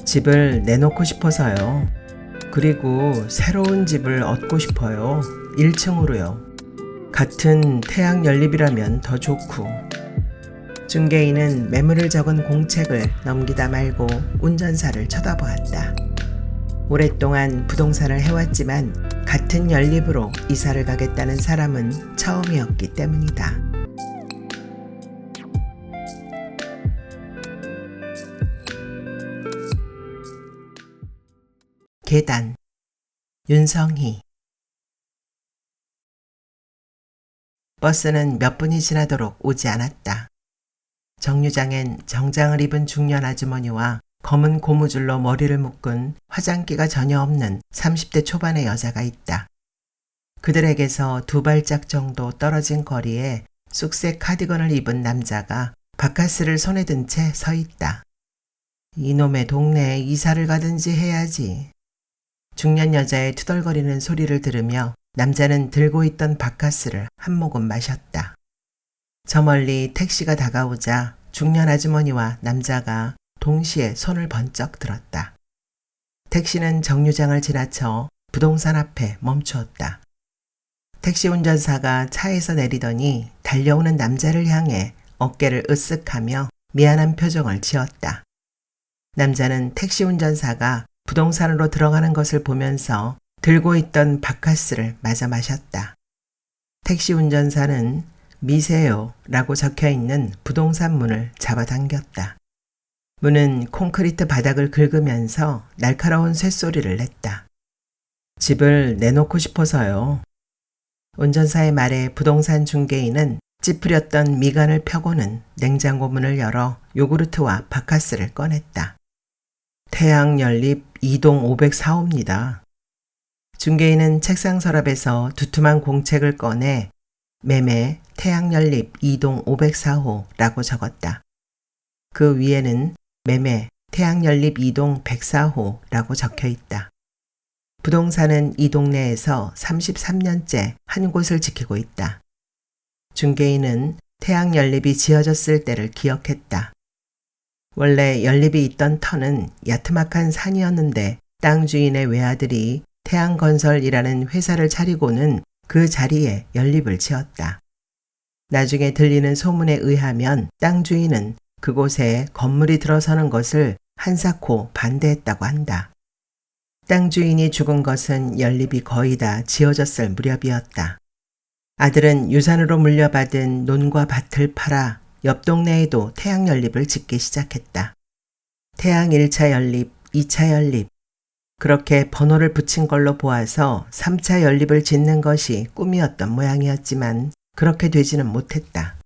집을 내놓고 싶어서요. 그리고 새로운 집을 얻고 싶어요. 1층으로요. 같은 태양 연립이라면 더 좋고. 중개인은 매물을 적은 공책을 넘기다 말고 운전사를 쳐다보았다. 오랫동안 부동산을 해왔지만 같은 연립으로 이사를 가겠다는 사람은 처음이었기 때문이다. 계단. 윤성희. 버스는 몇 분이 지나도록 오지 않았다. 정류장엔 정장을 입은 중년 아주머니와 검은 고무줄로 머리를 묶은 화장기가 전혀 없는 30대 초반의 여자가 있다. 그들에게서 2발짝 정도 떨어진 거리에 쑥색 카디건을 입은 남자가 바카스를 손에 든 채 서 있다. 이놈의 동네에 이사를 가든지 해야지. 중년 여자의 투덜거리는 소리를 들으며 남자는 들고 있던 바카스를 한 모금 마셨다. 저 멀리 택시가 다가오자 중년 아주머니와 남자가 동시에 손을 번쩍 들었다. 택시는 정류장을 지나쳐 부동산 앞에 멈추었다. 택시 운전사가 차에서 내리더니 달려오는 남자를 향해 어깨를 으쓱하며 미안한 표정을 지었다. 남자는 택시 운전사가 부동산으로 들어가는 것을 보면서 들고 있던 바카스를 마저 마셨다. 택시 운전사는 미세요 라고 적혀있는 부동산 문을 잡아당겼다. 문은 콘크리트 바닥을 긁으면서 날카로운 쇳소리를 냈다. 집을 내놓고 싶어서요. 운전사의 말에 부동산 중개인은 찌푸렸던 미간을 펴고는 냉장고 문을 열어 요구르트와 바카스를 꺼냈다. 태양 연립 2동 504호입니다. 중개인은 책상 서랍에서 두툼한 공책을 꺼내 매매 태양 연립 2동 504호라고 적었다. 그 위에는 매매 태양 연립 2동 104호라고 적혀 있다. 부동산은 이 동네에서 33년째 한 곳을 지키고 있다. 중개인은 태양 연립이 지어졌을 때를 기억했다. 원래 연립이 있던 터는 야트막한 산이었는데 땅 주인의 외아들이 태양건설이라는 회사를 차리고는 그 자리에 연립을 지었다. 나중에 들리는 소문에 의하면 땅 주인은 그곳에 건물이 들어서는 것을 한사코 반대했다고 한다. 땅 주인이 죽은 것은 연립이 거의 다 지어졌을 무렵이었다. 아들은 유산으로 물려받은 논과 밭을 팔아 옆 동네에도 태양 연립을 짓기 시작했다. 태양 1차 연립, 2차 연립. 그렇게 번호를 붙인 걸로 보아서 3차 연립을 짓는 것이 꿈이었던 모양이었지만 그렇게 되지는 못했다.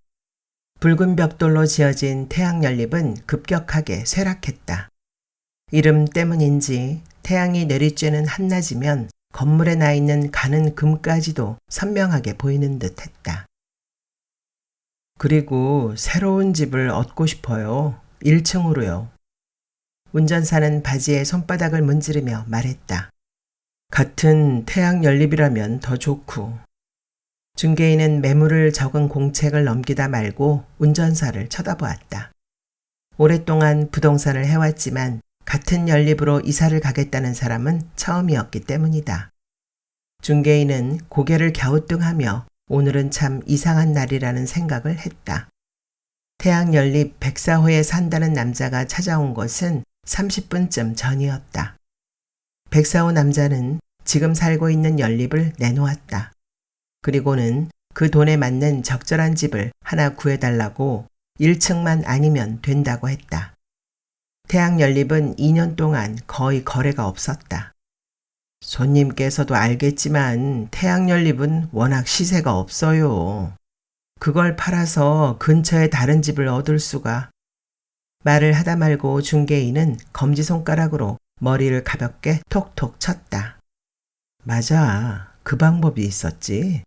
붉은 벽돌로 지어진 태양 연립은 급격하게 쇠락했다. 이름 때문인지 태양이 내리쬐는 한낮이면 건물에 나 있는 가는 금까지도 선명하게 보이는 듯 했다. 그리고 새로운 집을 얻고 싶어요. 1층으로요. 운전사는 바지에 손바닥을 문지르며 말했다. 같은 태양 연립이라면 더 좋고. 중개인은 매물을 적은 공책을 넘기다 말고 운전사를 쳐다보았다. 오랫동안 부동산을 해왔지만 같은 연립으로 이사를 가겠다는 사람은 처음이었기 때문이다. 중개인은 고개를 갸우뚱하며 오늘은 참 이상한 날이라는 생각을 했다. 태양 연립 104호에 산다는 남자가 찾아온 것은 30분쯤 전이었다. 104호 남자는 지금 살고 있는 연립을 내놓았다. 그리고는 그 돈에 맞는 적절한 집을 하나 구해달라고 1층만 아니면 된다고 했다. 태양 연립은 2년 동안 거의 거래가 없었다. 손님께서도 알겠지만 태양 연립은 워낙 시세가 없어요. 그걸 팔아서 근처에 다른 집을 얻을 수가. 말을 하다 말고 중개인은 검지손가락으로 머리를 가볍게 톡톡 쳤다. 맞아. 그 방법이 있었지.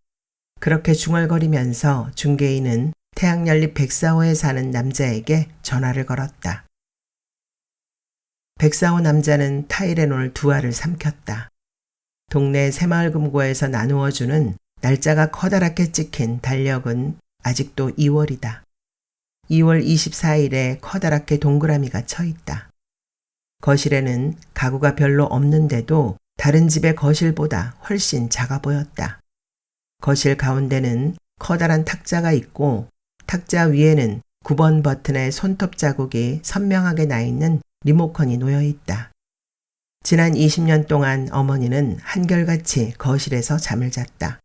그렇게 중얼거리면서 중개인은 태양연립 104호에 사는 남자에게 전화를 걸었다. 104호 남자는 타일에 놓을 두 알을 삼켰다. 동네 새마을금고에서 나누어주는 날짜가 커다랗게 찍힌 달력은 아직도 2월이다. 2월 24일에 커다랗게 동그라미가 쳐 있다. 거실에는 가구가 별로 없는데도 다른 집의 거실보다 훨씬 작아 보였다. 거실 가운데는 커다란 탁자가 있고 탁자 위에는 9번 버튼의 손톱 자국이 선명하게 나 있는 리모컨이 놓여 있다. 지난 20년 동안 어머니는 한결같이 거실에서 잠을 잤다.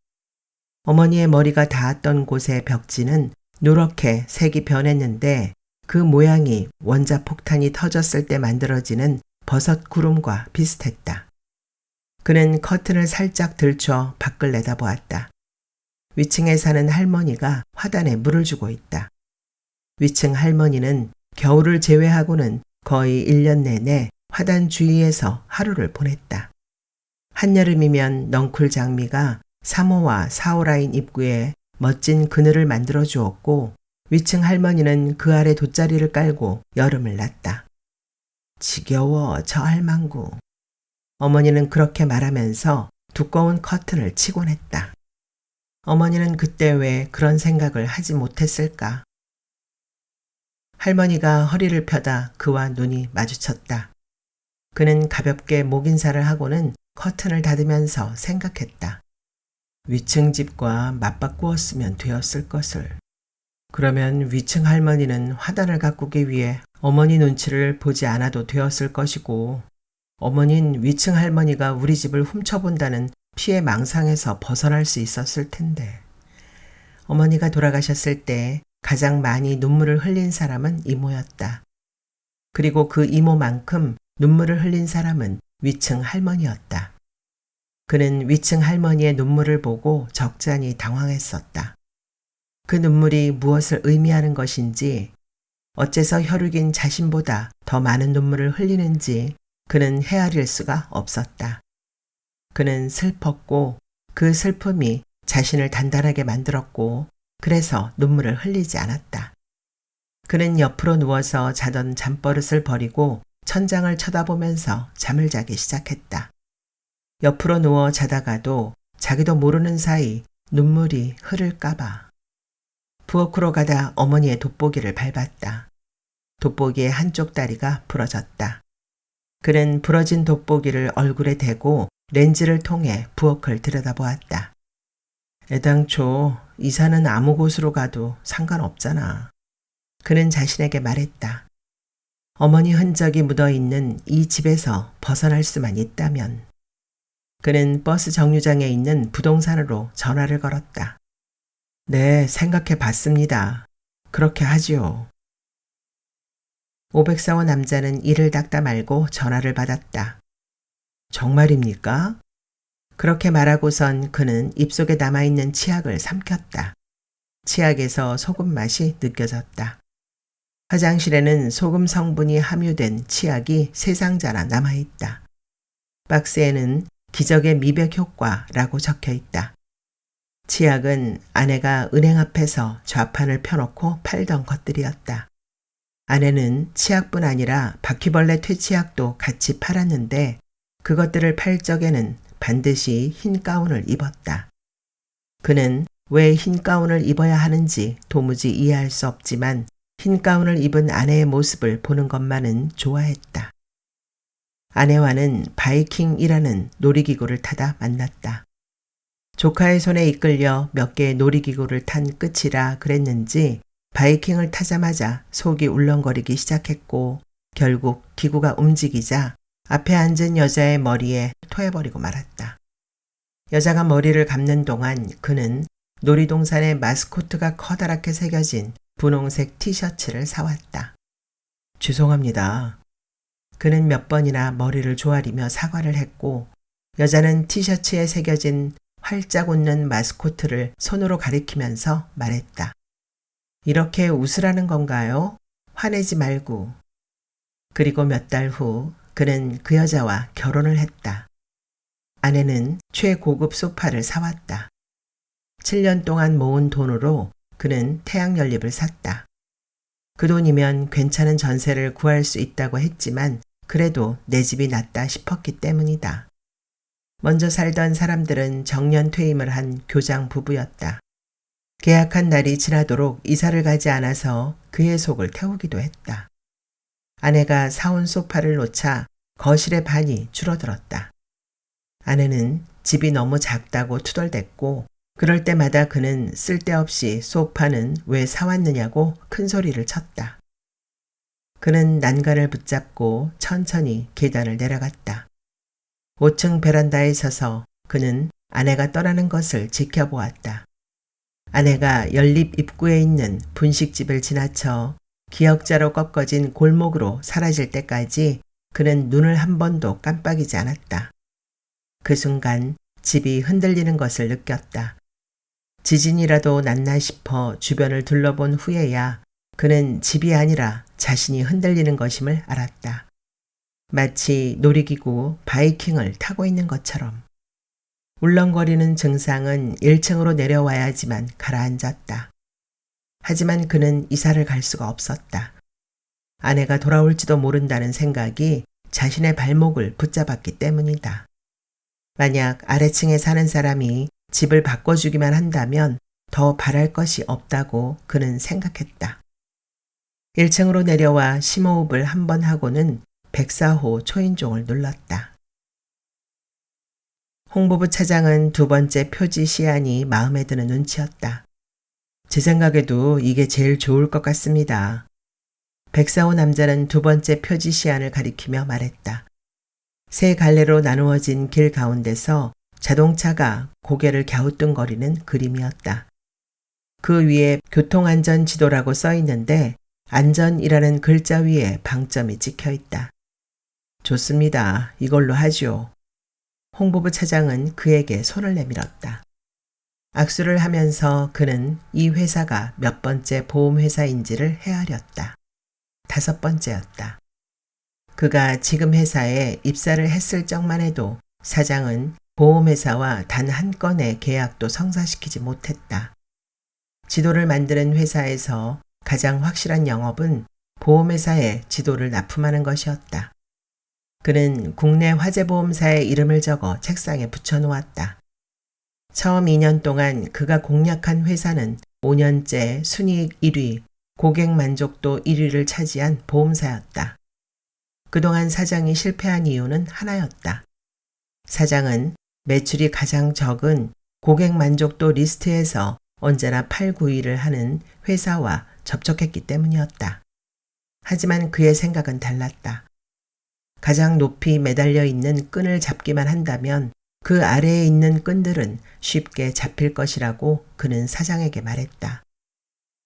어머니의 머리가 닿았던 곳의 벽지는 누렇게 색이 변했는데 그 모양이 원자폭탄이 터졌을 때 만들어지는 버섯 구름과 비슷했다. 그는 커튼을 살짝 들춰 밖을 내다보았다. 위층에 사는 할머니가 화단에 물을 주고 있다. 위층 할머니는 겨울을 제외하고는 거의 1년 내내 화단 주위에서 하루를 보냈다. 한여름이면 넝쿨 장미가 3호와 4호 라인 입구에 멋진 그늘을 만들어 주었고 위층 할머니는 그 아래 돗자리를 깔고 여름을 났다. 지겨워 저 할망구. 어머니는 그렇게 말하면서 두꺼운 커튼을 치곤 했다. 어머니는 그때 왜 그런 생각을 하지 못했을까? 할머니가 허리를 펴다 그와 눈이 마주쳤다. 그는 가볍게 목 인사를 하고는 커튼을 닫으면서 생각했다. 위층 집과 맞바꾸었으면 되었을 것을. 그러면 위층 할머니는 화단을 가꾸기 위해 어머니 눈치를 보지 않아도 되었을 것이고 어머니는 위층 할머니가 우리 집을 훔쳐본다는 피해 망상에서 벗어날 수 있었을 텐데. 어머니가 돌아가셨을 때 가장 많이 눈물을 흘린 사람은 이모였다. 그리고 그 이모만큼 눈물을 흘린 사람은 위층 할머니였다. 그는 위층 할머니의 눈물을 보고 적잖이 당황했었다. 그 눈물이 무엇을 의미하는 것인지, 어째서 혈육인 자신보다 더 많은 눈물을 흘리는지 그는 헤아릴 수가 없었다. 그는 슬펐고 그 슬픔이 자신을 단단하게 만들었고 그래서 눈물을 흘리지 않았다. 그는 옆으로 누워서 자던 잠버릇을 버리고 천장을 쳐다보면서 잠을 자기 시작했다. 옆으로 누워 자다가도 자기도 모르는 사이 눈물이 흐를까봐. 부엌으로 가다 어머니의 돋보기를 밟았다. 돋보기의 한쪽 다리가 부러졌다. 그는 부러진 돋보기를 얼굴에 대고 렌즈를 통해 부엌을 들여다보았다. 애당초 이사는 아무 곳으로 가도 상관없잖아. 그는 자신에게 말했다. 어머니 흔적이 묻어있는 이 집에서 벗어날 수만 있다면. 그는 버스 정류장에 있는 부동산으로 전화를 걸었다. 네, 생각해 봤습니다. 그렇게 하지요. 504호 남자는 이를 닦다 말고 전화를 받았다. 정말입니까? 그렇게 말하고선 그는 입속에 남아있는 치약을 삼켰다. 치약에서 소금 맛이 느껴졌다. 화장실에는 소금 성분이 함유된 치약이 3상자나 남아있다. 박스에는 기적의 미백 효과라고 적혀 있다. 치약은 아내가 은행 앞에서 좌판을 펴놓고 팔던 것들이었다. 아내는 치약뿐 아니라 바퀴벌레 퇴치약도 같이 팔았는데 그것들을 팔 적에는 반드시 흰 가운을 입었다. 그는 왜 흰 가운을 입어야 하는지 도무지 이해할 수 없지만 흰 가운을 입은 아내의 모습을 보는 것만은 좋아했다. 아내와는 바이킹이라는 놀이기구를 타다 만났다. 조카의 손에 이끌려 몇 개의 놀이기구를 탄 끝이라 그랬는지 바이킹을 타자마자 속이 울렁거리기 시작했고 결국 기구가 움직이자 앞에 앉은 여자의 머리에 토해버리고 말았다. 여자가 머리를 감는 동안 그는 놀이동산의 마스코트가 커다랗게 새겨진 분홍색 티셔츠를 사왔다. 죄송합니다. 그는 몇 번이나 머리를 조아리며 사과를 했고 여자는 티셔츠에 새겨진 활짝 웃는 마스코트를 손으로 가리키면서 말했다. 이렇게 웃으라는 건가요? 화내지 말고. 그리고 몇 달 후 그는 그 여자와 결혼을 했다. 아내는 최고급 소파를 사왔다. 7년 동안 모은 돈으로 그는 태양 연립을 샀다. 그 돈이면 괜찮은 전세를 구할 수 있다고 했지만 그래도 내 집이 낫다 싶었기 때문이다. 먼저 살던 사람들은 정년 퇴임을 한 교장 부부였다. 계약한 날이 지나도록 이사를 가지 않아서 그의 속을 태우기도 했다. 아내가 사온 소파를 놓자 거실의 반이 줄어들었다. 아내는 집이 너무 작다고 투덜댔고 그럴 때마다 그는 쓸데없이 소파는 왜 사왔느냐고 큰 소리를 쳤다. 그는 난간을 붙잡고 천천히 계단을 내려갔다. 5층 베란다에 서서 그는 아내가 떠나는 것을 지켜보았다. 아내가 연립 입구에 있는 분식집을 지나쳐 기역자로 꺾어진 골목으로 사라질 때까지 그는 눈을 한 번도 깜빡이지 않았다. 그 순간 집이 흔들리는 것을 느꼈다. 지진이라도 났나 싶어 주변을 둘러본 후에야 그는 집이 아니라 자신이 흔들리는 것임을 알았다. 마치 놀이기구 바이킹을 타고 있는 것처럼. 울렁거리는 증상은 1층으로 내려와야지만 가라앉았다. 하지만 그는 이사를 갈 수가 없었다. 아내가 돌아올지도 모른다는 생각이 자신의 발목을 붙잡았기 때문이다. 만약 아래층에 사는 사람이 집을 바꿔주기만 한다면 더 바랄 것이 없다고 그는 생각했다. 1층으로 내려와 심호흡을 한 번 하고는 104호 초인종을 눌렀다. 홍보부 차장은 두 번째 표지 시안이 마음에 드는 눈치였다. 제 생각에도 이게 제일 좋을 것 같습니다. 104호 남자는 두 번째 표지 시안을 가리키며 말했다. 세 갈래로 나누어진 길 가운데서 자동차가 고개를 갸우뚱거리는 그림이었다. 그 위에 교통안전지도라고 써 있는데 안전이라는 글자 위에 방점이 찍혀 있다. 좋습니다. 이걸로 하죠. 홍보부 차장은 그에게 손을 내밀었다. 악수를 하면서 그는 이 회사가 몇 번째 보험회사인지를 헤아렸다. 5번째였다. 그가 지금 회사에 입사를 했을 적만 해도 사장은 보험회사와 단 한 건의 계약도 성사시키지 못했다. 지도를 만드는 회사에서 가장 확실한 영업은 보험회사에 지도를 납품하는 것이었다. 그는 국내 화재보험사의 이름을 적어 책상에 붙여놓았다. 처음 2년 동안 그가 공략한 회사는 5년째 순이익 1위, 고객 만족도 1위를 차지한 보험사였다. 그동안 사장이 실패한 이유는 하나였다. 사장은 매출이 가장 적은 고객 만족도 리스트에서 언제나 8, 9위를 하는 회사와 접촉했기 때문이었다. 하지만 그의 생각은 달랐다. 가장 높이 매달려 있는 끈을 잡기만 한다면 그 아래에 있는 끈들은 쉽게 잡힐 것이라고 그는 사장에게 말했다.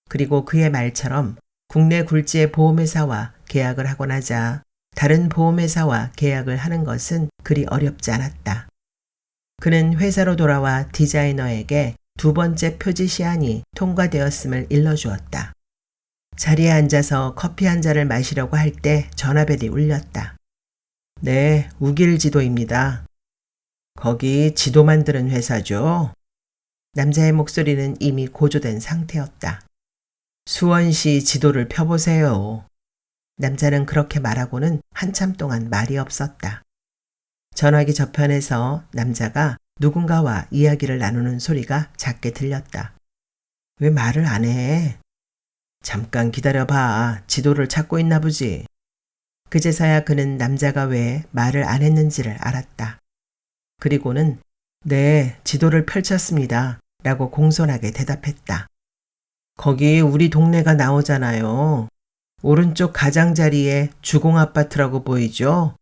그리고 그의 말처럼 국내 굴지의 보험회사와 계약을 하고 나자 다른 보험회사와 계약을 하는 것은 그리 어렵지 않았다. 그는 회사로 돌아와 디자이너에게 두 번째 표지 시안이 통과되었음을 일러주었다. 자리에 앉아서 커피 한 잔을 마시려고 할 때 전화벨이 울렸다. 네, 우길지도입니다. 거기 지도 만드는 회사죠? 남자의 목소리는 이미 고조된 상태였다. 수원시 지도를 펴보세요. 남자는 그렇게 말하고는 한참 동안 말이 없었다. 전화기 저편에서 남자가 누군가와 이야기를 나누는 소리가 작게 들렸다. 왜 말을 안 해? 잠깐 기다려봐. 지도를 찾고 있나 보지. 그제서야 그는 남자가 왜 말을 안 했는지를 알았다. 그리고는 네, 지도를 펼쳤습니다. 라고 공손하게 대답했다. 거기 우리 동네가 나오잖아요. 오른쪽 가장자리에 주공아파트라고 보이죠?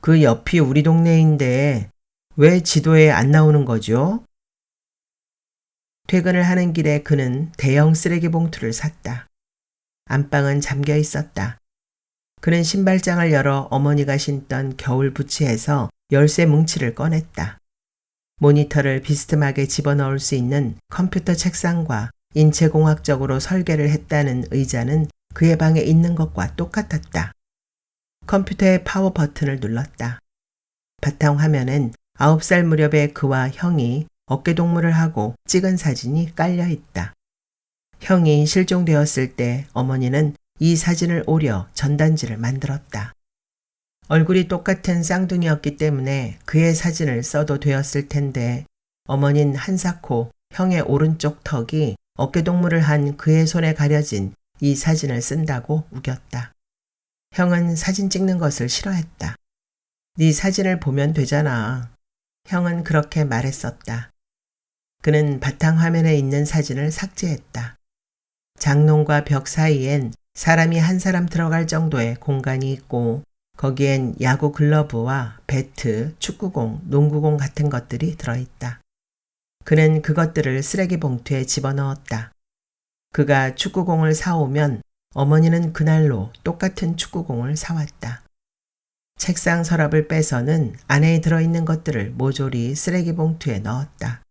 그 옆이 우리 동네인데 왜 지도에 안 나오는 거죠? 퇴근을 하는 길에 그는 대형 쓰레기 봉투를 샀다. 안방은 잠겨 있었다. 그는 신발장을 열어 어머니가 신던 겨울 부츠에서 열쇠 뭉치를 꺼냈다. 모니터를 비스듬하게 집어넣을 수 있는 컴퓨터 책상과 인체공학적으로 설계를 했다는 의자는 그의 방에 있는 것과 똑같았다. 컴퓨터의 파워 버튼을 눌렀다. 바탕 화면엔 9살 무렵의 그와 형이 어깨동무를 하고 찍은 사진이 깔려 있다. 형이 실종되었을 때 어머니는 이 사진을 오려 전단지를 만들었다. 얼굴이 똑같은 쌍둥이였기 때문에 그의 사진을 써도 되었을 텐데 어머니는 한사코 형의 오른쪽 턱이 어깨동무를 한 그의 손에 가려진 이 사진을 쓴다고 우겼다. 형은 사진 찍는 것을 싫어했다. 네 사진을 보면 되잖아. 형은 그렇게 말했었다. 그는 바탕화면에 있는 사진을 삭제했다. 장롱과 벽 사이엔 사람이 한 사람 들어갈 정도의 공간이 있고 거기엔 야구 글러브와 배트, 축구공, 농구공 같은 것들이 들어있다. 그는 그것들을 쓰레기 봉투에 집어넣었다. 그가 축구공을 사오면 어머니는 그날로 똑같은 축구공을 사왔다. 책상 서랍을 빼서는 안에 들어있는 것들을 모조리 쓰레기 봉투에 넣었다.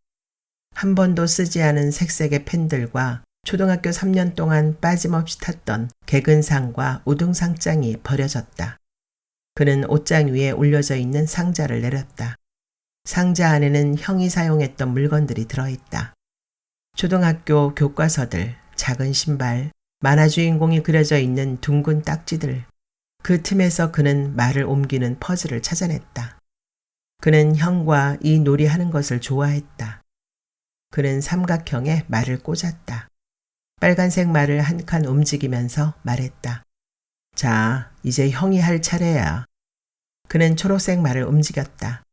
한 번도 쓰지 않은 색색의 펜들과 초등학교 3년 동안 빠짐없이 탔던 개근상과 우등상장이 버려졌다. 그는 옷장 위에 올려져 있는 상자를 내렸다. 상자 안에는 형이 사용했던 물건들이 들어있다. 초등학교 교과서들, 작은 신발, 만화 주인공이 그려져 있는 둥근 딱지들. 그 틈에서 그는 말을 옮기는 퍼즐을 찾아냈다. 그는 형과 이 놀이하는 것을 좋아했다. 그는 삼각형에 말을 꽂았다. 빨간색 말을 한 칸 움직이면서 말했다. 자, 이제 형이 할 차례야. 그는 초록색 말을 움직였다.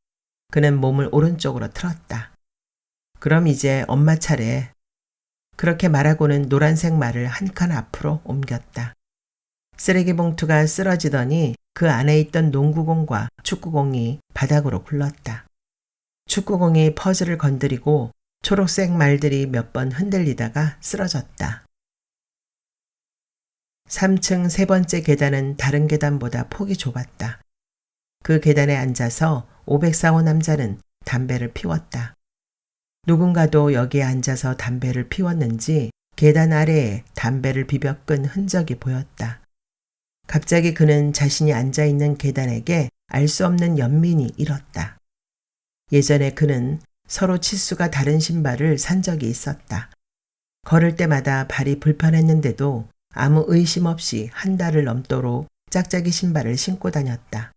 그는 몸을 오른쪽으로 틀었다. 그럼 이제 엄마 차례. 그렇게 말하고는 노란색 말을 한 칸 앞으로 옮겼다. 쓰레기 봉투가 쓰러지더니 그 안에 있던 농구공과 축구공이 바닥으로 굴렀다. 축구공이 퍼즐을 건드리고 초록색 말들이 몇 번 흔들리다가 쓰러졌다. 3층 세 번째 계단은 다른 계단보다 폭이 좁았다. 그 계단에 앉아서 504호 남자는 담배를 피웠다. 누군가도 여기에 앉아서 담배를 피웠는지 계단 아래에 담배를 비벼 끈 흔적이 보였다. 갑자기 그는 자신이 앉아있는 계단에게 알 수 없는 연민이 일었다. 예전에 그는 서로 치수가 다른 신발을 산 적이 있었다. 걸을 때마다 발이 불편했는데도 아무 의심 없이 한 달을 넘도록 짝짝이 신발을 신고 다녔다.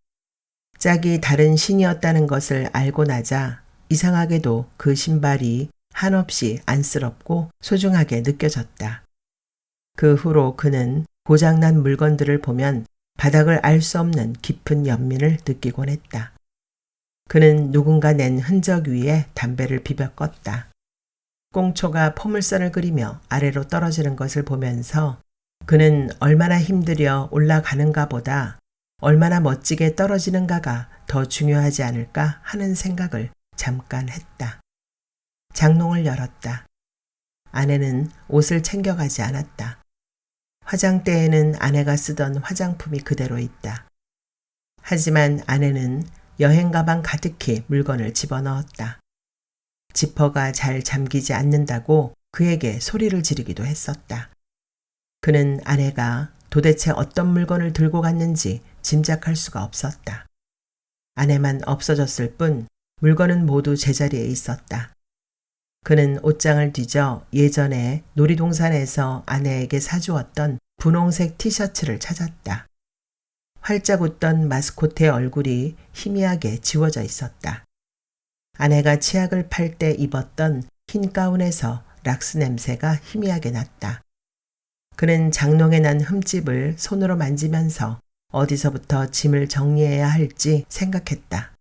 짝이 다른 신이었다는 것을 알고 나자 이상하게도 그 신발이 한없이 안쓰럽고 소중하게 느껴졌다. 그 후로 그는 고장난 물건들을 보면 바닥을 알 수 없는 깊은 연민을 느끼곤 했다. 그는 누군가 낸 흔적 위에 담배를 비벼 껐다. 꽁초가 포물선을 그리며 아래로 떨어지는 것을 보면서 그는 얼마나 힘들여 올라가는가 보다 얼마나 멋지게 떨어지는가가 더 중요하지 않을까 하는 생각을 잠깐 했다. 장롱을 열었다. 아내는 옷을 챙겨가지 않았다. 화장대에는 아내가 쓰던 화장품이 그대로 있다. 하지만 아내는 여행 가방 가득히 물건을 집어넣었다. 지퍼가 잘 잠기지 않는다고 그에게 소리를 지르기도 했었다. 그는 아내가 도대체 어떤 물건을 들고 갔는지 짐작할 수가 없었다. 아내만 없어졌을 뿐 물건은 모두 제자리에 있었다. 그는 옷장을 뒤져 예전에 놀이동산에서 아내에게 사주었던 분홍색 티셔츠를 찾았다. 활짝 웃던 마스코트의 얼굴이 희미하게 지워져 있었다. 아내가 치약을 팔 때 입었던 흰 가운에서 락스 냄새가 희미하게 났다. 그는 장롱에 난 흠집을 손으로 만지면서 어디서부터 짐을 정리해야 할지 생각했다.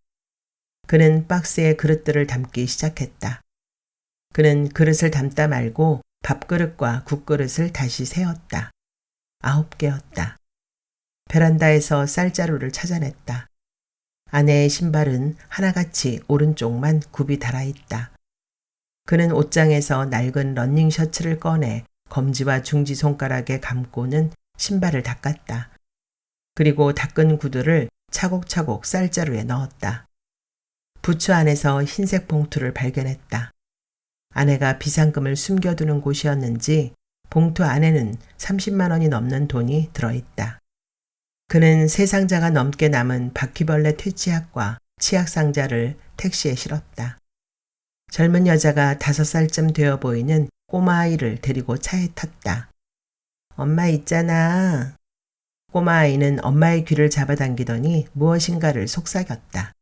그는 박스에 그릇들을 담기 시작했다. 그는 그릇을 담다 말고 밥그릇과 국그릇을 다시 세었다. 9개였다. 베란다에서 쌀자루를 찾아냈다. 아내의 신발은 하나같이 오른쪽만 굽이 달아있다. 그는 옷장에서 낡은 러닝 셔츠를 꺼내 검지와 중지 손가락에 감고는 신발을 닦았다. 그리고 닦은 구두를 차곡차곡 쌀자루에 넣었다. 부츠 안에서 흰색 봉투를 발견했다. 아내가 비상금을 숨겨두는 곳이었는지 봉투 안에는 30만 원이 넘는 돈이 들어있다. 그는 3상자가 넘게 남은 바퀴벌레 퇴치약과 치약 상자를 택시에 실었다. 젊은 여자가 5살쯤 되어 보이는 꼬마아이를 데리고 차에 탔다. 엄마 있잖아. 꼬마아이는 엄마의 귀를 잡아당기더니 무엇인가를 속삭였다.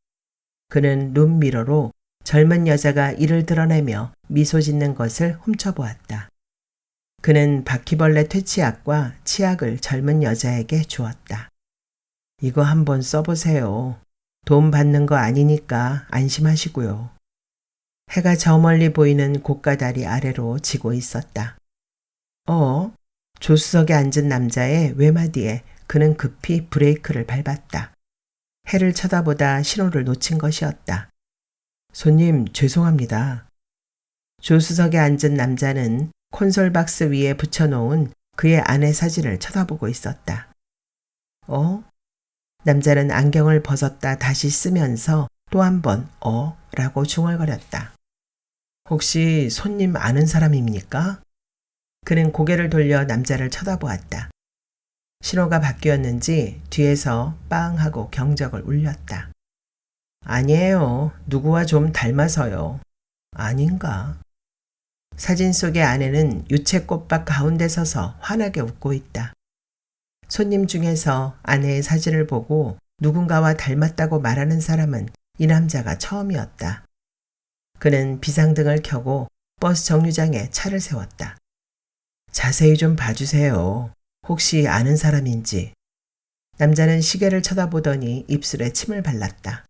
그는 룸미러로 젊은 여자가 이를 드러내며 미소 짓는 것을 훔쳐보았다. 그는 바퀴벌레 퇴치약과 치약을 젊은 여자에게 주었다. 이거 한번 써보세요. 돈 받는 거 아니니까 안심하시고요. 해가 저 멀리 보이는 고가다리 아래로 지고 있었다. 조수석에 앉은 남자의 외마디에 그는 급히 브레이크를 밟았다. 해를 쳐다보다 신호를 놓친 것이었다. 손님, 죄송합니다. 조수석에 앉은 남자는 콘솔 박스 위에 붙여놓은 그의 아내 사진을 쳐다보고 있었다. 남자는 안경을 벗었다 다시 쓰면서 또 한 번 라고 중얼거렸다. 혹시 손님 아는 사람입니까? 그는 고개를 돌려 남자를 쳐다보았다. 신호가 바뀌었는지 뒤에서 빵 하고 경적을 울렸다. 아니에요. 누구와 좀 닮아서요. 아닌가? 사진 속의 아내는 유채꽃밭 가운데 서서 환하게 웃고 있다. 손님 중에서 아내의 사진을 보고 누군가와 닮았다고 말하는 사람은 이 남자가 처음이었다. 그는 비상등을 켜고 버스 정류장에 차를 세웠다. 자세히 좀 봐주세요. 혹시 아는 사람인지. 남자는 시계를 쳐다보더니 입술에 침을 발랐다.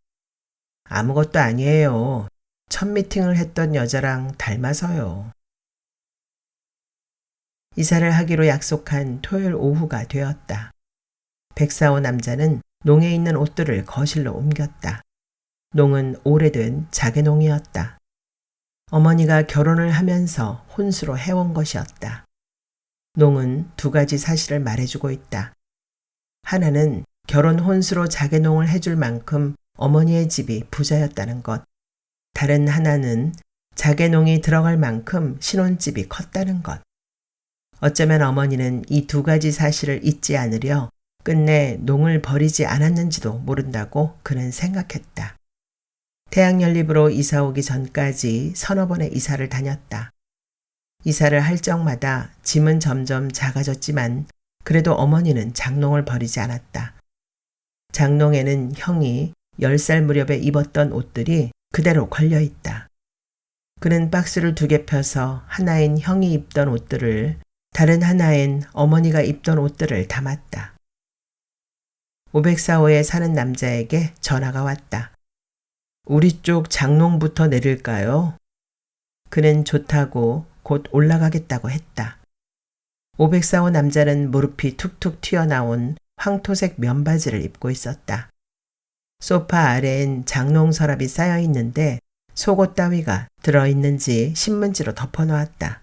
아무것도 아니에요. 첫 미팅을 했던 여자랑 닮아서요. 이사를 하기로 약속한 토요일 오후가 되었다. 백사오 남자는 농에 있는 옷들을 거실로 옮겼다. 농은 오래된 자개농이었다. 어머니가 결혼을 하면서 혼수로 해온 것이었다. 농은 두 가지 사실을 말해주고 있다. 하나는 결혼 혼수로 자개농을 해줄 만큼 어머니의 집이 부자였다는 것. 다른 하나는 자개농이 들어갈 만큼 신혼집이 컸다는 것. 어쩌면 어머니는 이 두 가지 사실을 잊지 않으려 끝내 농을 버리지 않았는지도 모른다고 그는 생각했다. 태양연립으로 이사 오기 전까지 서너 번의 이사를 다녔다. 이사를 할 적마다 짐은 점점 작아졌지만 그래도 어머니는 장롱을 버리지 않았다. 장롱에는 형이 10살 무렵에 입었던 옷들이 그대로 걸려있다. 그는 박스를 2개 펴서 하나엔 형이 입던 옷들을, 다른 하나엔 어머니가 입던 옷들을 담았다. 504호에 사는 남자에게 전화가 왔다. 우리 쪽 장롱부터 내릴까요? 그는 좋다고 곧 올라가겠다고 했다. 504호 남자는 무릎이 툭툭 튀어나온 황토색 면바지를 입고 있었다. 소파 아래엔 장롱 서랍이 쌓여 있는데 속옷 따위가 들어있는지 신문지로 덮어놓았다.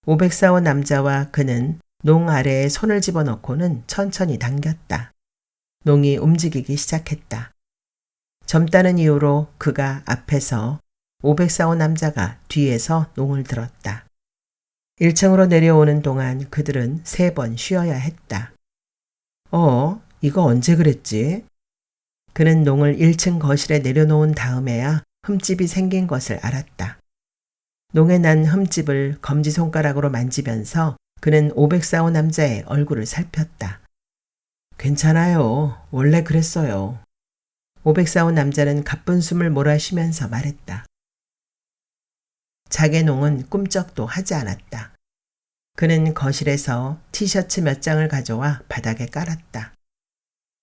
504호 남자와 그는 농 아래에 손을 집어넣고는 천천히 당겼다. 농이 움직이기 시작했다. 젊다는 이유로 그가 앞에서 504호 남자가 뒤에서 농을 들었다. 1층으로 내려오는 동안 그들은 3번 쉬어야 했다. 이거 언제 그랬지? 그는 농을 1층 거실에 내려놓은 다음에야 흠집이 생긴 것을 알았다. 농에 난 흠집을 검지손가락으로 만지면서 그는 504호 남자의 얼굴을 살폈다. 괜찮아요. 원래 그랬어요. 504호 남자는 가쁜 숨을 몰아쉬면서 말했다. 자개농은 꿈쩍도 하지 않았다. 그는 거실에서 티셔츠 몇 장을 가져와 바닥에 깔았다.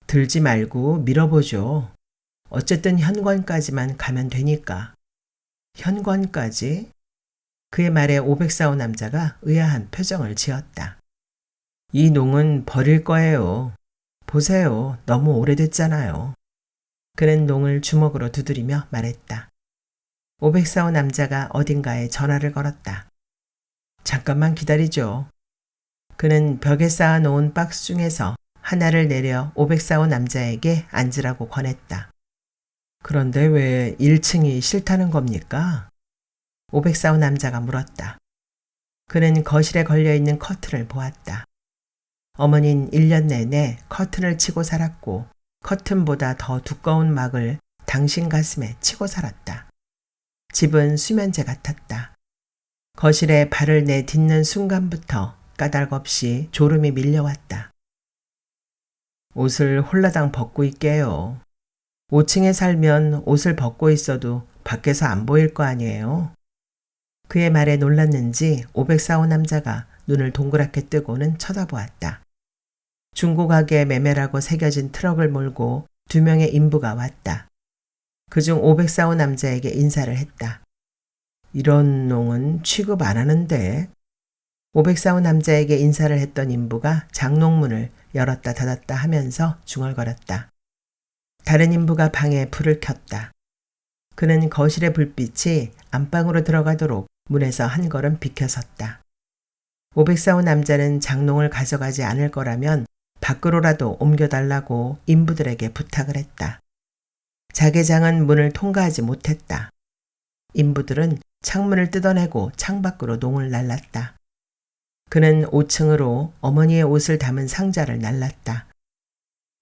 들지 말고 밀어보죠. 어쨌든 현관까지만 가면 되니까. 현관까지? 그의 말에 504호 남자가 의아한 표정을 지었다. 이 농은 버릴 거예요. 보세요. 너무 오래됐잖아요. 그는 농을 주먹으로 두드리며 말했다. 504호 남자가 어딘가에 전화를 걸었다. 잠깐만 기다리죠. 그는 벽에 쌓아놓은 박스 중에서 하나를 내려 504호 남자에게 앉으라고 권했다. 그런데 왜 1층이 싫다는 겁니까? 504호 남자가 물었다. 그는 거실에 걸려있는 커튼을 보았다. 어머닌 1년 내내 커튼을 치고 살았고 커튼보다 더 두꺼운 막을 당신 가슴에 치고 살았다. 집은 수면제 같았다. 거실에 발을 내딛는 순간부터 까닭없이 졸음이 밀려왔다. 옷을 홀라당 벗고 있게요. 5층에 살면 옷을 벗고 있어도 밖에서 안 보일 거 아니에요. 그의 말에 놀랐는지 504호 남자가 눈을 동그랗게 뜨고는 쳐다보았다. 중고가게 매매라고 새겨진 트럭을 몰고 2명의 인부가 왔다. 그중 504호 남자에게 인사를 했다. 이런 농은 취급 안 하는데. 504호 남자에게 인사를 했던 인부가 장롱문을 열었다 닫았다 하면서 중얼거렸다. 다른 인부가 방에 불을 켰다. 그는 거실의 불빛이 안방으로 들어가도록 문에서 한 걸음 비켜섰다. 504호 남자는 장롱을 가져가지 않을 거라면 밖으로라도 옮겨달라고 인부들에게 부탁을 했다. 자개장은 문을 통과하지 못했다. 인부들은 창문을 뜯어내고 창밖으로 농을 날랐다. 그는 5층으로 어머니의 옷을 담은 상자를 날랐다.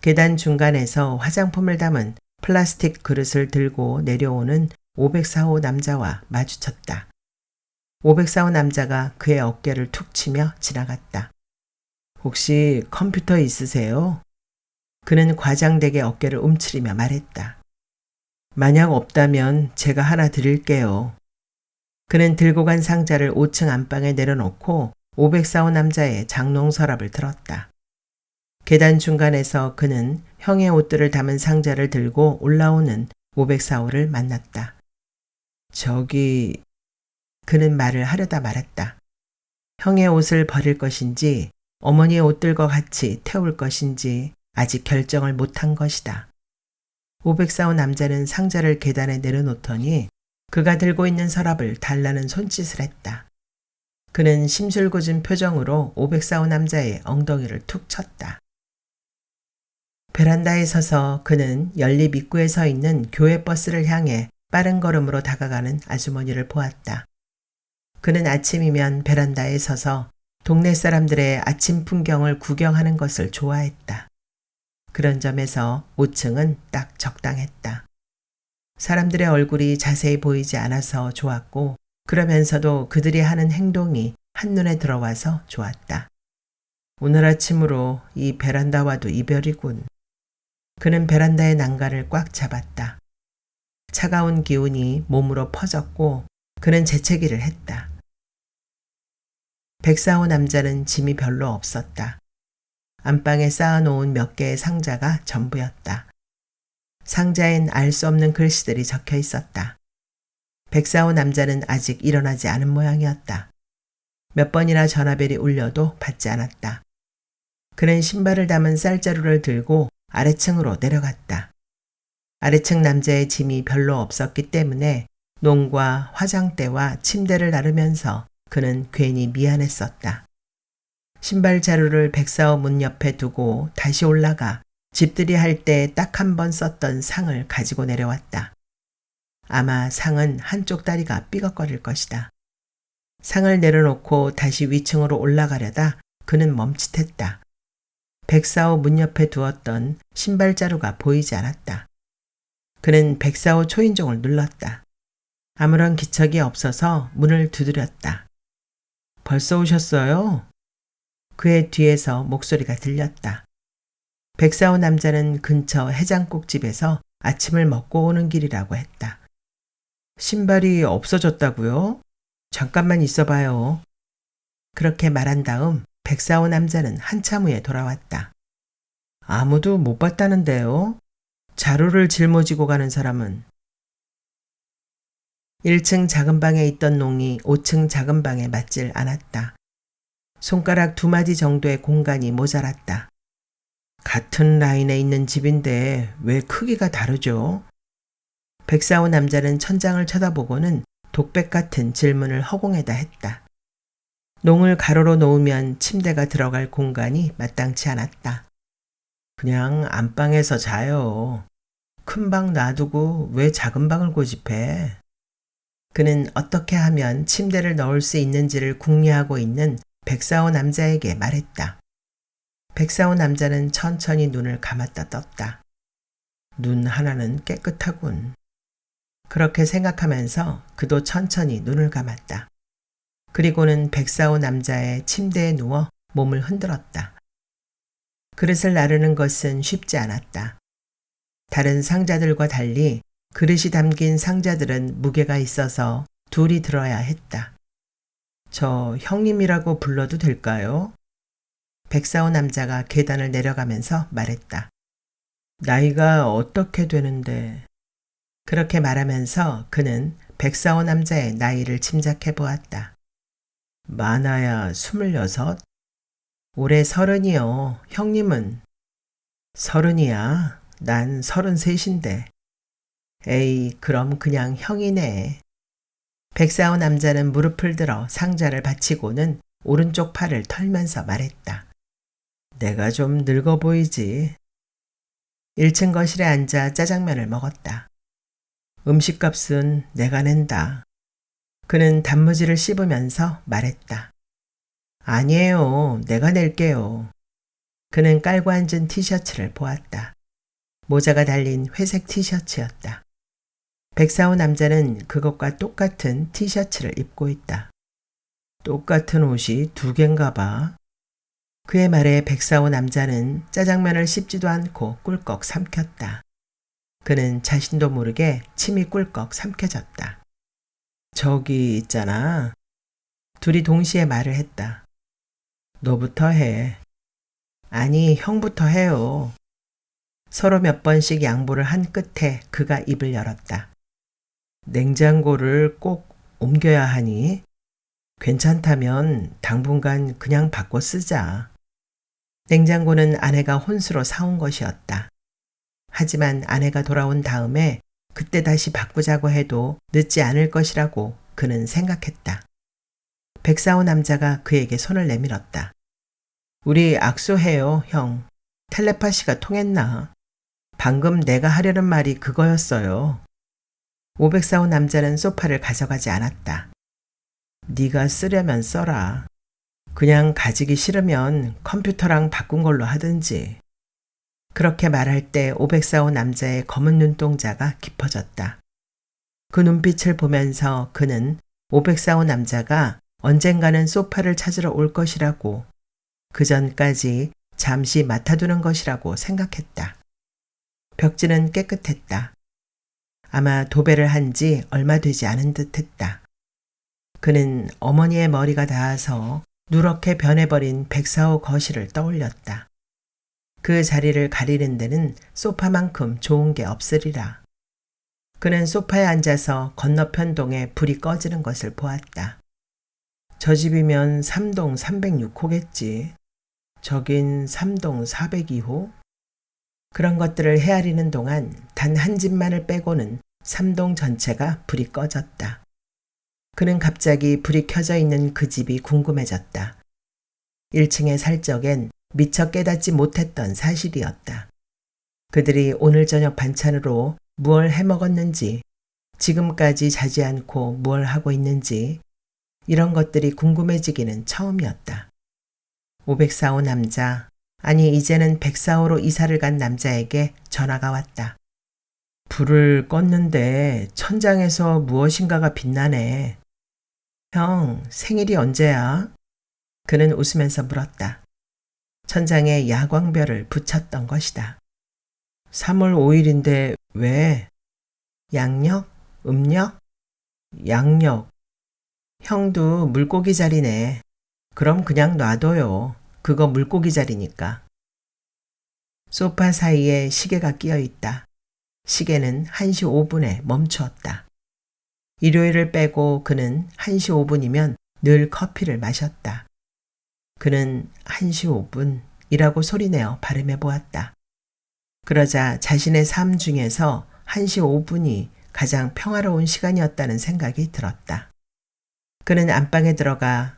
계단 중간에서 화장품을 담은 플라스틱 그릇을 들고 내려오는 504호 남자와 마주쳤다. 504호 남자가 그의 어깨를 툭 치며 지나갔다. 혹시 컴퓨터 있으세요? 그는 과장되게 어깨를 움츠리며 말했다. 만약 없다면 제가 하나 드릴게요. 그는 들고 간 상자를 5층 안방에 내려놓고 504호 남자의 장롱 서랍을 들었다. 계단 중간에서 그는 형의 옷들을 담은 상자를 들고 올라오는 504호를 만났다. 저기... 그는 말을 하려다 말았다. 형의 옷을 버릴 것인지 어머니의 옷들과 같이 태울 것인지 아직 결정을 못한 것이다. 504호 남자는 상자를 계단에 내려놓더니 그가 들고 있는 서랍을 달라는 손짓을 했다. 그는 심술궂은 표정으로 504호 남자의 엉덩이를 툭 쳤다. 베란다에 서서 그는 연립 입구에 서 있는 교회 버스를 향해 빠른 걸음으로 다가가는 아주머니를 보았다. 그는 아침이면 베란다에 서서 동네 사람들의 아침 풍경을 구경하는 것을 좋아했다. 그런 점에서 5층은 딱 적당했다. 사람들의 얼굴이 자세히 보이지 않아서 좋았고 그러면서도 그들이 하는 행동이 한눈에 들어와서 좋았다. 오늘 아침으로 이 베란다와도 이별이군. 그는 베란다의 난간을 꽉 잡았다. 차가운 기운이 몸으로 퍼졌고 그는 재채기를 했다. 104호 남자는 짐이 별로 없었다. 안방에 쌓아놓은 몇 개의 상자가 전부였다. 상자엔 알 수 없는 글씨들이 적혀 있었다. 104호 남자는 아직 일어나지 않은 모양이었다. 몇 번이나 전화벨이 울려도 받지 않았다. 그는 신발을 담은 쌀자루를 들고 아래층으로 내려갔다. 아래층 남자의 짐이 별로 없었기 때문에 농과 화장대와 침대를 나르면서 그는 괜히 미안했었다. 신발 자루를 104호 문 옆에 두고 다시 올라가 집들이 할 때 딱 한 번 썼던 상을 가지고 내려왔다. 아마 상은 한쪽 다리가 삐걱거릴 것이다. 상을 내려놓고 다시 위층으로 올라가려다 그는 멈칫했다. 104호 문 옆에 두었던 신발 자루가 보이지 않았다. 그는 104호 초인종을 눌렀다. 아무런 기척이 없어서 문을 두드렸다. 벌써 오셨어요? 그의 뒤에서 목소리가 들렸다. 104호 남자는 근처 해장국집에서 아침을 먹고 오는 길이라고 했다. 신발이 없어졌다고요? 잠깐만 있어봐요. 그렇게 말한 다음 104호 남자는 한참 후에 돌아왔다. 아무도 못 봤다는데요? 자루를 짊어지고 가는 사람은? 1층 작은 방에 있던 농이 5층 작은 방에 맞질 않았다. 손가락 2마디 정도의 공간이 모자랐다. 같은 라인에 있는 집인데 왜 크기가 다르죠? 104호 남자는 천장을 쳐다보고는 독백 같은 질문을 허공에다 했다. 농을 가로로 놓으면 침대가 들어갈 공간이 마땅치 않았다. 그냥 안방에서 자요. 큰 방 놔두고 왜 작은 방을 고집해? 그는 어떻게 하면 침대를 넣을 수 있는지를 궁리하고 있는 104호 남자에게 말했다. 104호 남자는 천천히 눈을 감았다 떴다. 눈 하나는 깨끗하군. 그렇게 생각하면서 그도 천천히 눈을 감았다. 그리고는 104호 남자의 침대에 누워 몸을 흔들었다. 그릇을 나르는 것은 쉽지 않았다. 다른 상자들과 달리 그릇이 담긴 상자들은 무게가 있어서 둘이 들어야 했다. 저 형님이라고 불러도 될까요? 백사오 남자가 계단을 내려가면서 말했다. 나이가 어떻게 되는데? 그렇게 말하면서 그는 백사오 남자의 나이를 짐작해 보았다. 많아야 26? 올해 30이요. 형님은? 30이야. 난 33인데. 에이, 그럼 그냥 형이네. 백사오 남자는 무릎을 들어 상자를 받치고는 오른쪽 팔을 털면서 말했다. 내가 좀 늙어 보이지. 1층 거실에 앉아 짜장면을 먹었다. 음식값은 내가 낸다. 그는 단무지를 씹으면서 말했다. 아니에요. 내가 낼게요. 그는 깔고 앉은 티셔츠를 보았다. 모자가 달린 회색 티셔츠였다. 백사오 남자는 그것과 똑같은 티셔츠를 입고 있다. 똑같은 옷이 2개인가 봐. 그의 말에 백사오 남자는 짜장면을 씹지도 않고 꿀꺽 삼켰다. 그는 자신도 모르게 침이 꿀꺽 삼켜졌다. 저기 있잖아. 둘이 동시에 말을 했다. 너부터 해. 아니, 형부터 해요. 서로 몇 번씩 양보를 한 끝에 그가 입을 열었다. 냉장고를 꼭 옮겨야 하니? 괜찮다면 당분간 그냥 바꿔 쓰자. 냉장고는 아내가 혼수로 사온 것이었다. 하지만 아내가 돌아온 다음에 그때 다시 바꾸자고 해도 늦지 않을 것이라고 그는 생각했다. 백사오 남자가 그에게 손을 내밀었다. 우리 악수해요, 형. 텔레파시가 통했나? 방금 내가 하려는 말이 그거였어요. 504호 남자는 소파를 가져가지 않았다. 네가 쓰려면 써라. 그냥 가지기 싫으면 컴퓨터랑 바꾼 걸로 하든지. 그렇게 말할 때 504호 남자의 검은 눈동자가 깊어졌다. 그 눈빛을 보면서 그는 504호 남자가 언젠가는 소파를 찾으러 올 것이라고, 그 전까지 잠시 맡아두는 것이라고 생각했다. 벽지는 깨끗했다. 아마 도배를 한 지 얼마 되지 않은 듯 했다. 그는 어머니의 머리가 닿아서 누렇게 변해버린 백사호 거실을 떠올렸다. 그 자리를 가리는 데는 소파만큼 좋은 게 없으리라. 그는 소파에 앉아서 건너편 동에 불이 꺼지는 것을 보았다. 저 집이면 3동 306호겠지. 저긴 3동 402호? 그런 것들을 헤아리는 동안 단 한 집만을 빼고는 3동 전체가 불이 꺼졌다. 그는 갑자기 불이 켜져 있는 그 집이 궁금해졌다. 1층에 살 적엔 미처 깨닫지 못했던 사실이었다. 그들이 오늘 저녁 반찬으로 무얼 해먹었는지, 지금까지 자지 않고 무얼 하고 있는지, 이런 것들이 궁금해지기는 처음이었다. 504호 남자, 아니 이제는 104호로 이사를 간 남자에게 전화가 왔다. 불을 껐는데 천장에서 무엇인가가 빛나네. 형, 생일이 언제야? 그는 웃으면서 물었다. 천장에 야광별을 붙였던 것이다. 3월 5일인데 왜? 양력? 음력? 양력. 형도 물고기 자리네. 그럼 그냥 놔둬요. 그거 물고기 자리니까. 소파 사이에 시계가 끼어 있다. 시계는 1시 5분에 멈추었다. 일요일을 빼고 그는 1시 5분이면 늘 커피를 마셨다. 그는 1시 5분이라고 소리내어 발음해 보았다. 그러자 자신의 삶 중에서 1시 5분이 가장 평화로운 시간이었다는 생각이 들었다. 그는 안방에 들어가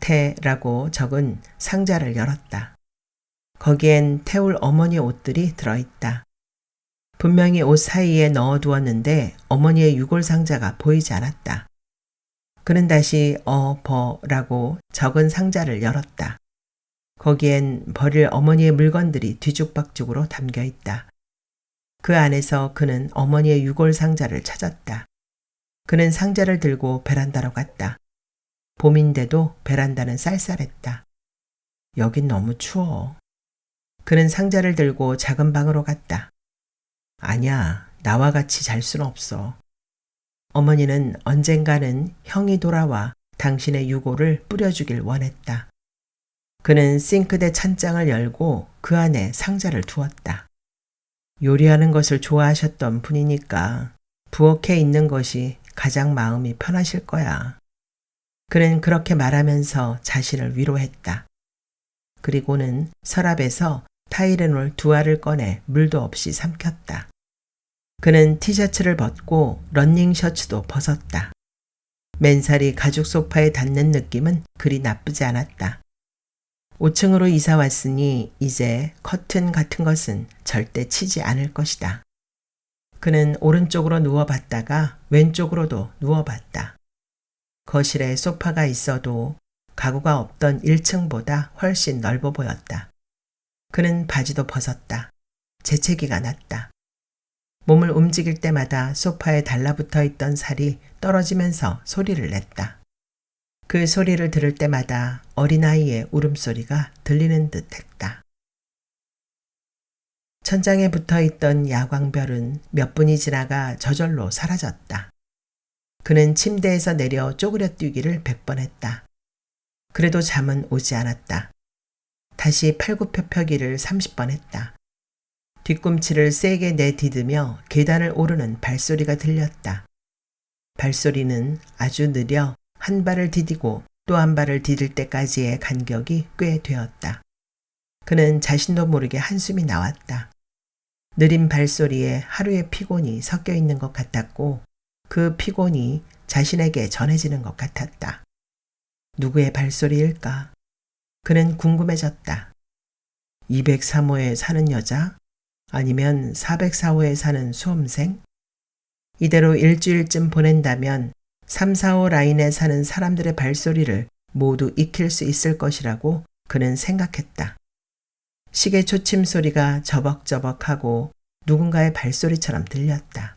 태라고 적은 상자를 열었다. 거기엔 태울 어머니의 옷들이 들어있다. 분명히 옷 사이에 넣어두었는데 어머니의 유골 상자가 보이지 않았다. 그는 다시 버라고 적은 상자를 열었다. 거기엔 버릴 어머니의 물건들이 뒤죽박죽으로 담겨 있다. 그 안에서 그는 어머니의 유골 상자를 찾았다. 그는 상자를 들고 베란다로 갔다. 봄인데도 베란다는 쌀쌀했다. 여긴 너무 추워. 그는 상자를 들고 작은 방으로 갔다. 아니야, 나와 같이 잘 수는 없어. 어머니는 언젠가는 형이 돌아와 당신의 유골을 뿌려주길 원했다. 그는 싱크대 찬장을 열고 그 안에 상자를 두었다. 요리하는 것을 좋아하셨던 분이니까 부엌에 있는 것이 가장 마음이 편하실 거야. 그는 그렇게 말하면서 자신을 위로했다. 그리고는 서랍에서 타이레놀 2알을 꺼내 물도 없이 삼켰다. 그는 티셔츠를 벗고 러닝 셔츠도 벗었다. 맨살이 가죽 소파에 닿는 느낌은 그리 나쁘지 않았다. 5층으로 이사 왔으니 이제 커튼 같은 것은 절대 치지 않을 것이다. 그는 오른쪽으로 누워봤다가 왼쪽으로도 누워봤다. 거실에 소파가 있어도 가구가 없던 1층보다 훨씬 넓어 보였다. 그는 바지도 벗었다. 재채기가 났다. 몸을 움직일 때마다 소파에 달라붙어 있던 살이 떨어지면서 소리를 냈다. 그 소리를 들을 때마다 어린아이의 울음소리가 들리는 듯 했다. 천장에 붙어 있던 야광별은 몇 분이 지나가 저절로 사라졌다. 그는 침대에서 내려 쪼그려 뛰기를 100번 했다. 그래도 잠은 오지 않았다. 다시 팔굽혀펴기를 30번 했다. 뒤꿈치를 세게 내디디며 계단을 오르는 발소리가 들렸다. 발소리는 아주 느려 한 발을 디디고 또 한 발을 디딜 때까지의 간격이 꽤 되었다. 그는 자신도 모르게 한숨이 나왔다. 느린 발소리에 하루의 피곤이 섞여 있는 것 같았고 그 피곤이 자신에게 전해지는 것 같았다. 누구의 발소리일까? 그는 궁금해졌다. 203호에 사는 여자? 아니면 404호에 사는 수험생? 이대로 일주일쯤 보낸다면 3, 4호 라인에 사는 사람들의 발소리를 모두 익힐 수 있을 것이라고 그는 생각했다. 시계 초침 소리가 저벅저벅하고 누군가의 발소리처럼 들렸다.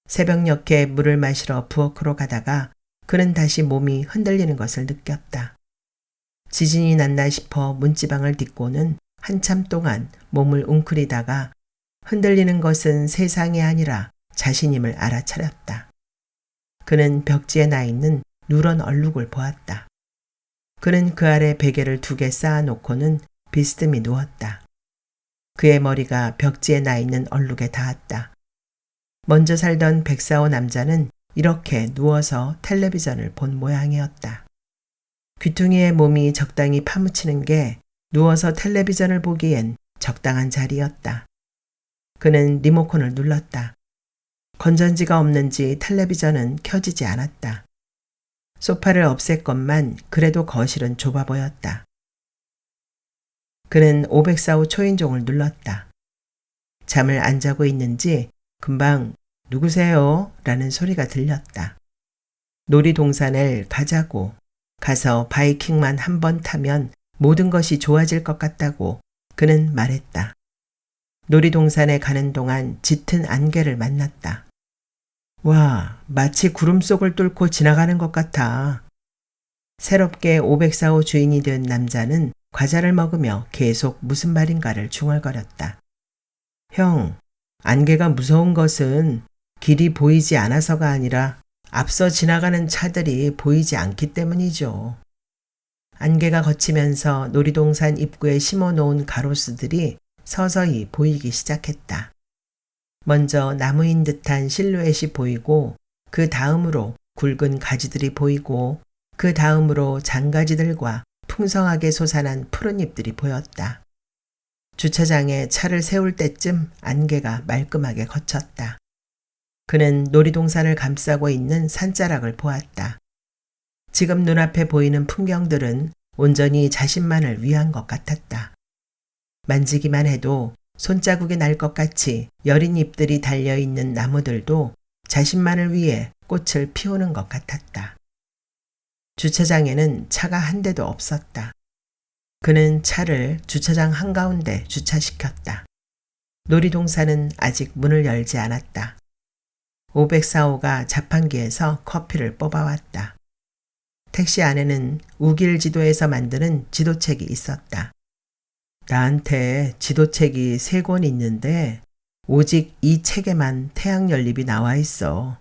새벽녘에 물을 마시러 부엌으로 가다가 그는 다시 몸이 흔들리는 것을 느꼈다. 지진이 났나 싶어 문지방을 딛고는 한참 동안 몸을 웅크리다가 흔들리는 것은 세상이 아니라 자신임을 알아차렸다. 그는 벽지에 나 있는 누런 얼룩을 보았다. 그는 그 아래 베개를 2개 쌓아놓고는 비스듬히 누웠다. 그의 머리가 벽지에 나 있는 얼룩에 닿았다. 먼저 살던 104호 남자는 이렇게 누워서 텔레비전을 본 모양이었다. 귀퉁이의 몸이 적당히 파묻히는 게 누워서 텔레비전을 보기엔 적당한 자리였다. 그는 리모컨을 눌렀다. 건전지가 없는지 텔레비전은 켜지지 않았다. 소파를 없앴건만 그래도 거실은 좁아 보였다. 그는 504호 초인종을 눌렀다. 잠을 안 자고 있는지 금방 누구세요? 라는 소리가 들렸다. 놀이동산을 가자고. 가서 바이킹만 한 번 타면 모든 것이 좋아질 것 같다고 그는 말했다. 놀이동산에 가는 동안 짙은 안개를 만났다. 와, 마치 구름 속을 뚫고 지나가는 것 같아. 새롭게 504호 주인이 된 남자는 과자를 먹으며 계속 무슨 말인가를 중얼거렸다. 형, 안개가 무서운 것은 길이 보이지 않아서가 아니라 앞서 지나가는 차들이 보이지 않기 때문이죠. 안개가 걷히면서 놀이동산 입구에 심어놓은 가로수들이 서서히 보이기 시작했다. 먼저 나무인 듯한 실루엣이 보이고 그 다음으로 굵은 가지들이 보이고 그 다음으로 장가지들과 풍성하게 솟아난 푸른 잎들이 보였다. 주차장에 차를 세울 때쯤 안개가 말끔하게 걷혔다. 그는 놀이동산을 감싸고 있는 산자락을 보았다. 지금 눈앞에 보이는 풍경들은 온전히 자신만을 위한 것 같았다. 만지기만 해도 손자국이 날 것 같이 여린 잎들이 달려있는 나무들도 자신만을 위해 꽃을 피우는 것 같았다. 주차장에는 차가 한 대도 없었다. 그는 차를 주차장 한가운데 주차시켰다. 놀이동산은 아직 문을 열지 않았다. 504호가 자판기에서 커피를 뽑아왔다. 택시 안에는 우길 지도에서 만드는 지도책이 있었다. 나한테 지도책이 3권 있는데 오직 이 책에만 태양연립이 나와 있어.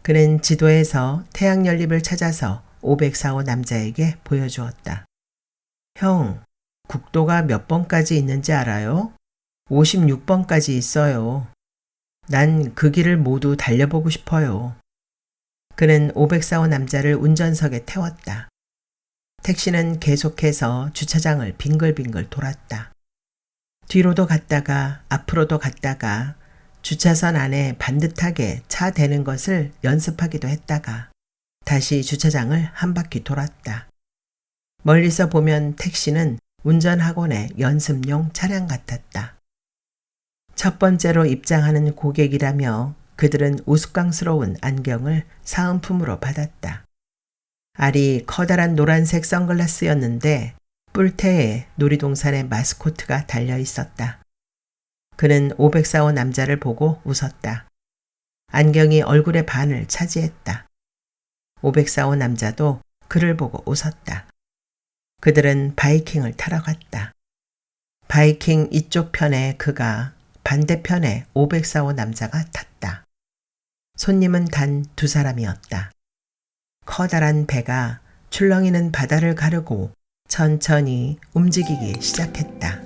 그는 지도에서 태양연립을 찾아서 504호 남자에게 보여주었다. 형, 국도가 몇 번까지 있는지 알아요? 56번까지 있어요. 난 그 길을 모두 달려보고 싶어요. 그는 504호 남자를 운전석에 태웠다. 택시는 계속해서 주차장을 빙글빙글 돌았다. 뒤로도 갔다가 앞으로도 갔다가 주차선 안에 반듯하게 차 대는 것을 연습하기도 했다가 다시 주차장을 한 바퀴 돌았다. 멀리서 보면 택시는 운전학원의 연습용 차량 같았다. 첫 번째로 입장하는 고객이라며 그들은 우스꽝스러운 안경을 사은품으로 받았다. 알이 커다란 노란색 선글라스였는데 뿔테에 놀이동산의 마스코트가 달려 있었다. 그는 504호 남자를 보고 웃었다. 안경이 얼굴의 반을 차지했다. 504호 남자도 그를 보고 웃었다. 그들은 바이킹을 타러 갔다. 바이킹 이쪽 편에 그가, 반대편에 504호 남자가 탔다. 손님은 단 2사람이었다. 커다란 배가 출렁이는 바다를 가르고 천천히 움직이기 시작했다.